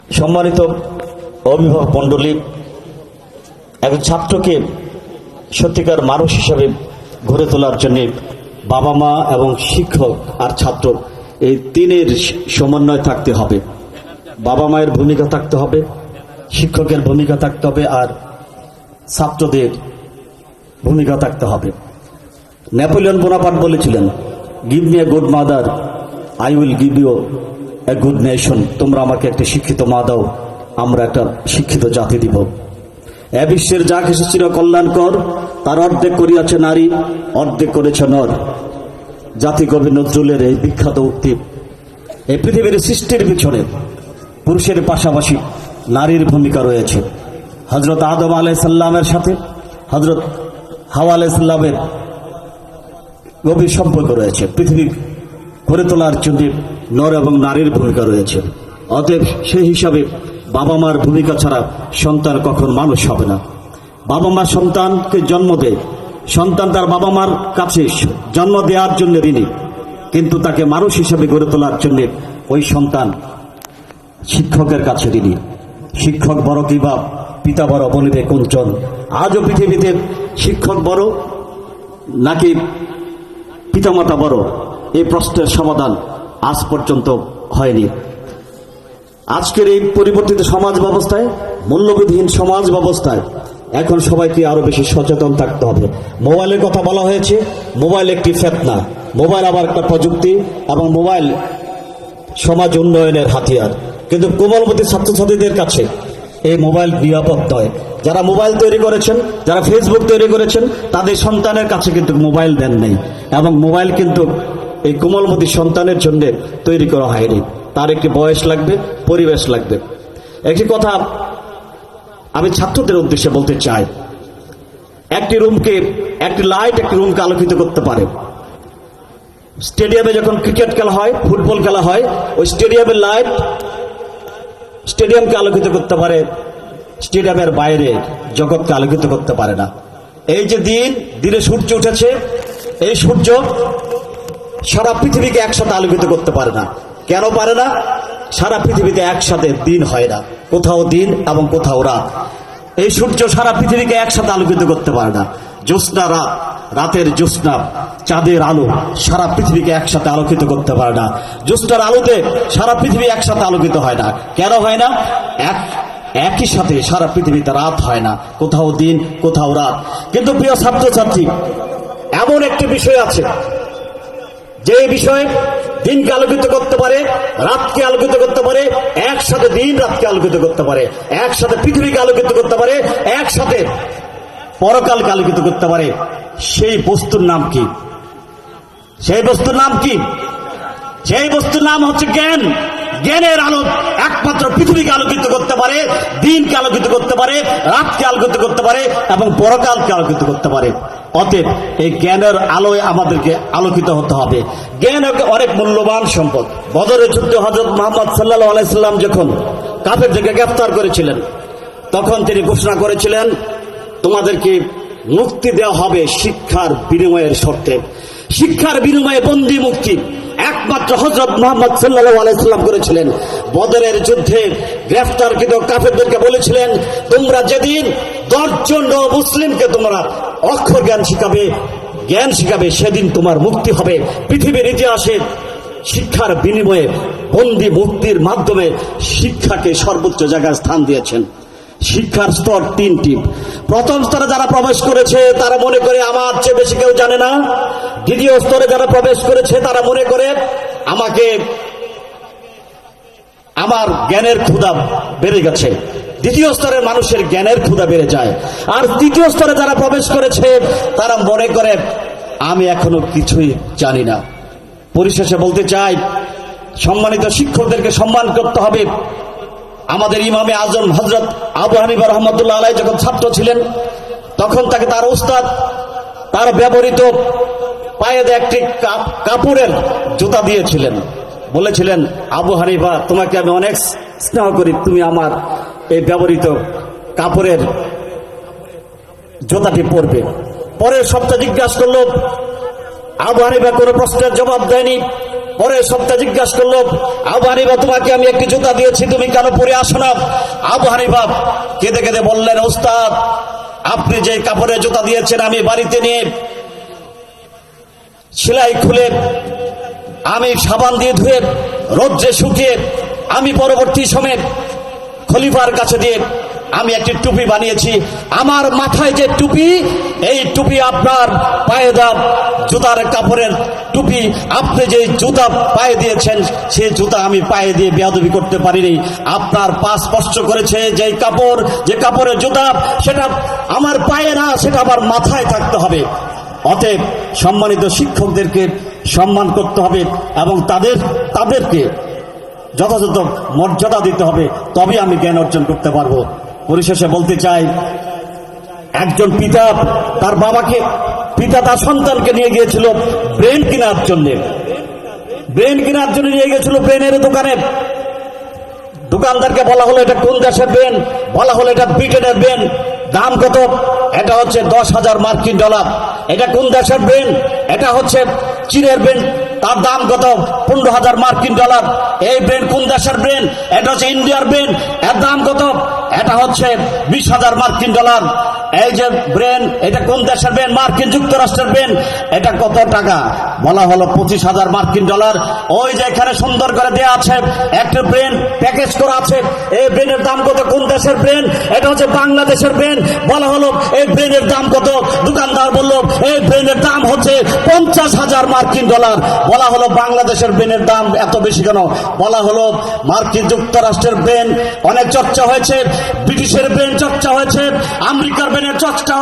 সম্মানিত অভিভাবক মণ্ডলী, একজন ছাত্রকে সত্যিকার মানুষ হিসাবে গড়ে তোলার জন্য বাবা মা এবং শিক্ষক আর ছাত্র এই তিনের সমন্বয় থাকতে হবে। বাবা মায়ের ভূমিকা থাকতে হবে, শিক্ষকের ভূমিকা থাকতে হবে, আর ছাত্রদের ভূমিকা থাকতে হবে। নেপোলিয়ন বোনাপার্ট বলেছিলেন, give me a good mother, I will give you a good nation. তোমরা আমাকে একটা শিক্ষিত মা দাও, আমরা একটা শিক্ষিত জাতি দিব। এ বিশ্বের যা কিছু ছিল কল্যাণকর, তার অর্ধেক করিয়াছে নারী, অর্ধেক করেছে নর। জাতি কবি নজরুলের এই বিখ্যাত উক্তি। এই পৃথিবীর সৃষ্টির পিছনে পুরুষের পাশাপাশি নারীর ভূমিকা রয়েছে। হজরত আদম আলাইহিসসালামের সাথে হজরত হাওয়া আলাইহিসসালামের গভীর সম্পর্ক রয়েছে। পৃথিবী গড়ে তোলার জন্য নর এবং নারীর ভূমিকা রয়েছে। অতএব সেই হিসাবে বাবা মার ভূমিকা ছাড়া সন্তান কখন মানুষ হবে না। বাবা মা সন্তানকে জন্ম দেয়, সন্তান তার বাবা মার কাছে জন্ম দেওয়ার জন্য ঋণী, কিন্তু তাকে মানুষ হিসাবে গড়ে তোলার জন্য ওই সন্তান শিক্ষকের কাছে ঋণী। শিক্ষক বড় কিবা পিতা বড় বলিবে কোনজন। আজও পৃথিবীতে শিক্ষক বড় নাকি পিতামাতা বড়, এই প্রশ্নের সমাধান আজ পর্যন্ত হয়নি। আজকের এই পরিবর্তিত সমাজ ব্যবস্থায়, মূল্যবিহীন সমাজ ব্যবস্থায় এখন সবাইকে আরো বেশি সচেতন থাকতে হবে। মোবাইলের কথা বলা হয়েছে, মোবাইল একটি ফেতনা, মোবাইল আবার একটা প্রযুক্তি, এবং মোবাইল সমাজ উন্নয়নের হাতিয়ার। কিন্তু কোমলমতি ছাত্রছাত্রীদের কাছে এই মোবাইল নিরাপদ নয়। যারা মোবাইল তৈরি করেছেন, যারা ফেসবুক তৈরি করেছেন, তাদের সন্তানের কাছে কিন্তু মোবাইল দেন নেই, এবং মোবাইল কিন্তু এই কোমলমতি সন্তানের জন্য তৈরি করা হয়নি। তার একটি বয়স লাগবে, পরিবেশ লাগবে। একটি কথা আমি ছাত্রদের উদ্দেশ্যে বলতে চাই, একটি লাইট একটি রুমকে আলোকিত করতে পারে। স্টেডিয়ামে যখন ক্রিকেট খেলা হয়, ফুটবল খেলা হয়, ওই স্টেডিয়ামের লাইট স্টেডিয়ামকে আলোকিত করতে পারে, স্টেডিয়ামের বাইরে জগৎকে আলোকিত করতে পারে না। এই যে দিনে সূর্য উঠেছে, এই সূর্য সারা পৃথিবীকে একসাথে আলোকিত করতে পারে না। কেন পারে না? সারা পৃথিবীতে একসাথে দিন হয় না, কোথাও দিন এবং কোথাও রাত। এই সূর্য সারা পৃথিবীকে একসাথে আলোকিত করতে পারে না। জ্যোৎস্না রাত, রাতের জ্যোৎস্না, চাঁদের আলো সারা পৃথিবীকে একসাথে আলোকিত করতে পারে না। জ্যোৎস্নার আলোতে সারা পৃথিবী একসাথে আলোকিত হয় না। কেন হয় না? একই সাথে সারা পৃথিবীতে রাত হয় না, কোথাও দিন কোথাও রাত। কিন্তু প্রিয় ছাত্রছাত্রী, এমন একটি বিষয় আছে যে বিষয়ে দিনকে আলোকিত করতে পারে, রাতকে আলোকিত করতে পারে, একসাথে দিন রাতকে আলোকিত করতে পারে, একসাথে পৃথিবীকে আলোকিত করতে পারে, একসাথে পরকালকে আলোকিত করতে পারে। সেই বস্তুর নাম কি? সেই বস্তুর নাম কি? সেই বস্তুর নাম হচ্ছে জ্ঞান। জ্ঞানের আলো একমাত্র পৃথিবীকে আলোকিত করতে পারে, দিনকে আলোকিত করতে পারে, রাতকে আলোকিত করতে পারে, এবং পরকালকে আলোকিত করতে পারে। অতএব এই জ্ঞানের আলোয় আমাদেরকে আলোকিত হতে হবে। জ্ঞান অনেক মূল্যবান সম্পদ। বদরের যুদ্ধে হযরত মুহাম্মদ সাল্লাল্লাহু আলাইহি সাল্লাম যখন কাফেরদেরকে গ্রেফতার করেছিলেন, তখন তিনি ঘোষণা করেছিলেন, তোমাদেরকে মুক্তি দেওয়া হবে শিক্ষার বিনিময়ের শর্তে। শিক্ষার বিনিময়ে বন্দী মুক্তি একমাত্র হযরত মুহাম্মদ সাল্লাল্লাহু আলাইহি সাল্লাম করেছিলেন। বদরের যুদ্ধে গ্রেফতারকৃত কাফেরদেরকে বলেছিলেন, তোমরা যেদিন 10 জন মুসলিমকে তোমরা অক্ষর জ্ঞান শিখাবে, সেদিন তোমার মুক্তি হবে। পৃথিবীর ইতিহাসে শিক্ষার বিনিময়ে বন্দী মুক্তির মাধ্যমে শিক্ষাকে সর্বোচ্চ জায়গায় স্থান দিয়েছেন। শিক্ষার স্তর 3টি। প্রথম স্তরে যারা প্রবেশ করেছে তারা মনে করে আমার চেয়ে বেশি কেউ জানে না। দ্বিতীয় স্তরে যারা প্রবেশ করেছে তারা মনে করে আমার জ্ঞানের ক্ষুধা বেড়ে গেছে। দ্বিতীয় স্তরের মানুষের জ্ঞানের ক্ষুধা বেড়ে যায়। আর তৃতীয় স্তরে যারা প্রবেশ করেছে তারা মনে করে আমি এখনো কিছুই জানি না। পরিশেষে বলতে চাই, সম্মানিত শিক্ষকদেরকে সম্মান করতে হবে। আমাদের ইমামে আজম হযরত আবু হানিফা রাহমাতুল্লাহ আলাইহি যখন ছাত্র ছিলেন, তখন তাকে তার উস্তাদ তার ব্যবহৃত পায়ে একটি কাপড়ের জুতা দিয়েছিলেন। বলেছিলেন, আবু হানিফা, তোমাকে আমি অনেক স্নেহ করি, তুমি আমার এই ব্যবহৃত কাপড়ের জুতাটি পরবে। পরের সপ্তাহে জিজ্ঞাসা করলো, আবু হানিফা কোনো প্রশ্নের জবাব দেয়নি। পরে সপ্তাহ জিজ্ঞাসা করলো, আবু হানিফা তোমাকে আমি একটি জুতা দিয়েছি, তুমি কেন পরে আসো না? আবু হানিফা কেঁদে কেঁদে বললেন, ওস্তাদ আপনি যে কাপড়ের জুতা দিয়েছেন আমি বাড়িতে নিয়ে সেলাই খুলে আমি সাবান দিয়ে ধুয়ে রোদ্রে শুকিয়ে আমি পরবর্তী সময়ে খলিফার কাছে দিয়ে আমি একটি টুপি বানিয়েছি। আমার মাথায় যে টুপি, এই টুপি আপনার পায়ে দাও জুতার কাপড়ের টুপি, আপনি যে জুতা পায়ে দিয়েছেন সেই জুতা আমি পায়ে দিয়ে বেয়াদবি করতে পারিনি। আপনার পা স্পর্শ করেছে যে কাপড়ের জুতা, সেটা আমার পায়ে না, সেটা আমার মাথায় থাকতে হবে। অতএব সম্মানিত শিক্ষকদেরকে সম্মান করতে হবে এবং তাদেরকে যথাযথ মর্যাদা দিতে হবে, তবে আমি জ্ঞান অর্জন করতে পারবো। পরিশেষে বলতে চাই, একজন পিতা তার সন্তানকে নিয়ে গিয়েছিল ব্রেন কেনার জন্য নিয়ে গিয়েছিল ব্রেনের দোকানে। দোকানদারকে বলা হলো এটা কোন দেশের ব্রেন, বলা হলো এটা ব্রিটেনের ব্রেন, দাম কত? এটা হচ্ছে 10,000 মার্কিন ডলার। এটা কোন দেশের ব্রেন? এটা হচ্ছে চীনের ব্রেন, তার দাম কত? 15,000 মার্কিন ডলার। এই ব্রেন কোন দেশের ব্রেন? এটা হচ্ছে ইন্ডিয়ার ব্রেন, এর দাম কত? এটা হচ্ছে 20,000 মার্কিন ডলার। এই যে ব্রেন, এটা কোন দেশের ব্রেন? মার্কিন যুক্তরাষ্ট্রের ব্রেন, এটা কত টাকা? বলা হলো 25,000 মার্কিন ডলার। ওই যে এখানে সুন্দর করে দেয়া আছে একটা ব্রেন প্যাকেজ করা আছে, এই ব্রেনের দাম কত? কোন দেশের ব্রেন? এটা হচ্ছে বাংলাদেশের ব্রেন। বলা হলো এই ব্রেনের দাম কত? দোকানদার বলল এই ব্রেনের দাম হচ্ছে 50,000 মার্কিন ডলার। বলা হলো বাংলাদেশের ব্রেনের দাম এত বেশি কেন? বলা হলো মার্কিন যুক্তরাষ্ট্রের ব্রেন অনেক চর্চা হয়েছে, ব্রিটিশের ব্রেন চর্চা হয়েছে, আমেরিকার ব্রেনের চর্চা